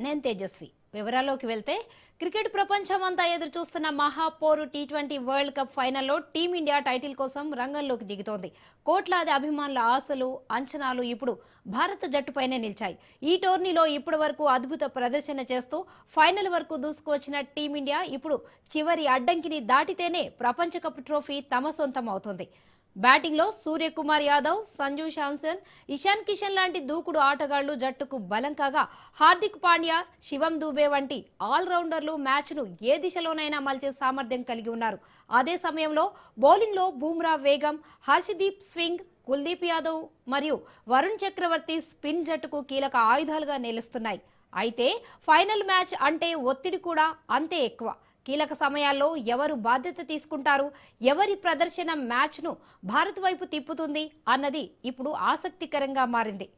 నేను తేజస్వి. వివరాల్లోకి వెళ్తే క్రికెట్ ప్రపంచమంతా ఎదురు చూస్తున్న మహాపోరు టీ20 వరల్డ్ కప్ ఫైనల్లో టీమిండియా టైటిల్ కోసం రంగంలోకి దిగుతోంది. కోట్లాది అభిమానుల ఆశలు, అంచనాలు ఇప్పుడు భారత జట్టుపైనే నిలిచాయి. ఈ టోర్నీలో ఇప్పటి వరకు అద్భుత ప్రదర్శన చేస్తూ ఫైనల్ వరకు దూసుకువచ్చిన టీమిండియా ఇప్పుడు చివరి అడ్డంకిని దాటితేనే ప్రపంచ కప్ ట్రోఫీ తమ సొంతం అవుతుంది. బ్యాటింగ్లో సూర్యకుమార్ యాదవ్, సంజు శాంసన్, ఇషాన్ కిషన్ లాంటి దూకుడు ఆటగాళ్లు జట్టుకు బలం కాగా, హార్దిక్ పాండ్యా, శివం దూబే వంటి ఆల్రౌండర్లు మ్యాచ్ను ఏ దిశలోనైనా మలిచే సామర్థ్యం కలిగి ఉన్నారు. అదే సమయంలో బౌలింగ్లో బూమ్రా వేగం, హర్షదీప్ స్వింగ్, కుల్దీప్ యాదవ్ మరియు వరుణ్ చక్రవర్తి స్పిన్ జట్టుకు కీలక ఆయుధాలుగా నిలుస్తున్నాయి. అయితే ఫైనల్ మ్యాచ్ అంటే ఒత్తిడి కూడా అంతే ఎక్కువ. కీలక సమయాల్లో ఎవరు బాధ్యత తీసుకుంటారు, ఎవరి ప్రదర్శన మ్యాచ్ను భారత్ వైపు తిప్పుతుంది అన్నది ఇప్పుడు ఆసక్తికరంగా మారింది.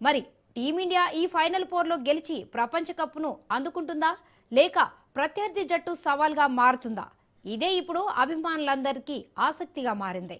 మరి టీమిండియా ఈ ఫైనల్ పోర్లో గెలిచి ప్రపంచ కప్ను అందుకుంటుందా, లేక ప్రత్యర్థి జట్టు సవాల్గా మారుతుందా? ఇదే ఇప్పుడు అభిమానులందరికీ ఆసక్తిగా మారింది.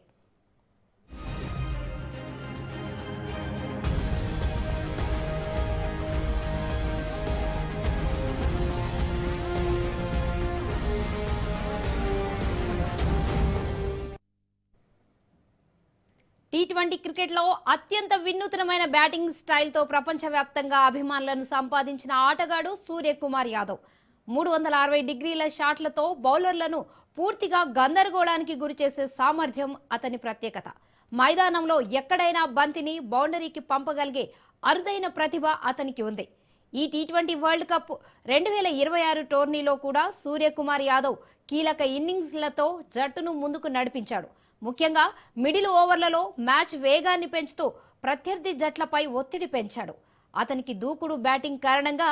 టీ20 క్రికెట్లో అత్యంత వినూత్నమైన బ్యాటింగ్ స్టైల్తో ప్రపంచవ్యాప్తంగా అభిమానులను సంపాదించిన ఆటగాడు సూర్యకుమార్ యాదవ్. 360 డిగ్రీల షాట్లతో బౌలర్లను పూర్తిగా గందరగోళానికి గురిచేసే సామర్థ్యం అతని ప్రత్యేకత. మైదానంలో ఎక్కడైనా బంతిని బౌండరీకి పంపగలిగే అరుదైన ప్రతిభ అతనికి ఉంది. ఈ టీ20 వరల్డ్ కప్ 2026 టోర్నీలో కూడా సూర్యకుమార్ యాదవ్ కీలక ఇన్నింగ్స్లతో జట్టును ముందుకు నడిపించాడు. ముఖ్యంగా మిడిల్ ఓవర్లలో మ్యాచ్ వేగాన్ని పెంచుతూ ప్రత్యర్థి జట్లపై ఒత్తిడి పెంచాడు. అతనికి దూకుడు బ్యాటింగ్ కారణంగా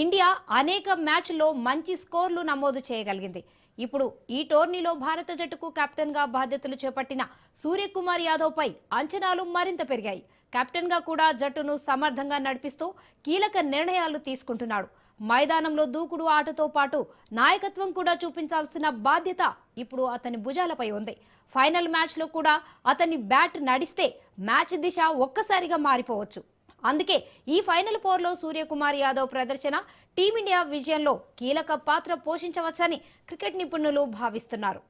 ఇండియా అనేక మ్యాచ్ల్లో మంచి స్కోర్లు నమోదు చేయగలిగింది. ఇప్పుడు ఈ టోర్నీలో భారత జట్టుకు కెప్టెన్గా బాధ్యతలు చేపట్టిన సూర్యకుమార్ యాదవ్పై అంచనాలు మరింత పెరిగాయి. కెప్టెన్గా కూడా జట్టును సమర్థంగా నడిపిస్తూ కీలక నిర్ణయాలు తీసుకుంటున్నాడు. మైదానంలో దూకుడు ఆటతో పాటు నాయకత్వం కూడా చూపించాల్సిన బాధ్యత ఇప్పుడు అతని భుజాలపై ఉంది. ఫైనల్ మ్యాచ్లో కూడా అతని బ్యాట్ నడిస్తే మ్యాచ్ దిశ ఒక్కసారిగా మారిపోవచ్చు. అందుకే ఈ ఫైనల్ పోర్లో సూర్యకుమార్ యాదవ్ ప్రదర్శన టీమిండియా విజయంలో కీలక పాత్ర పోషించవచ్చని క్రికెట్ నిపుణులు భావిస్తున్నారు.